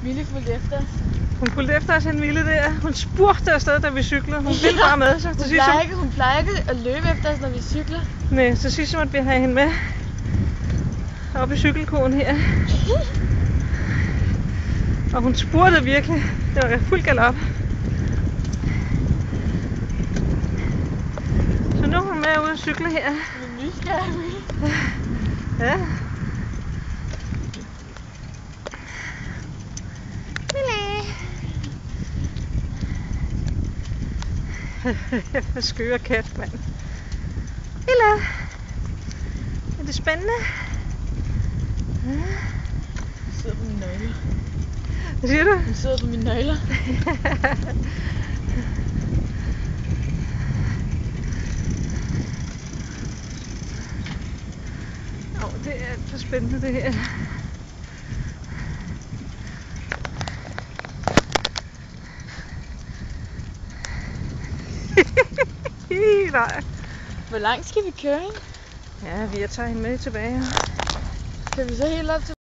Mille fulgte efter os. Hun fulgte efter os, hende Mille der. Hun spurgte afsted, da vi cyklede. Hun ville bare med. Så Hun plejer ikke at løbe efter os, når vi cykler. Nej, så sidst måtte vi have hende med. Oppe i cykelkurven her. Og hun spurgte virkelig. Det var fuld galop. Så nu er hun med ude at cykle her. Hun er nysgerrig. Ja. Lille. Skøre kat, mand. Lille. Er det spændende? Ja. Hun sidder på mine nøgler. Hvad siger du? Hun sidder på mine nøgler. Det er alt for spændende, det her. Nej. Hvor langt skal vi køre, ikke? Ja, vi tager hende med tilbage. Kan vi så helt op til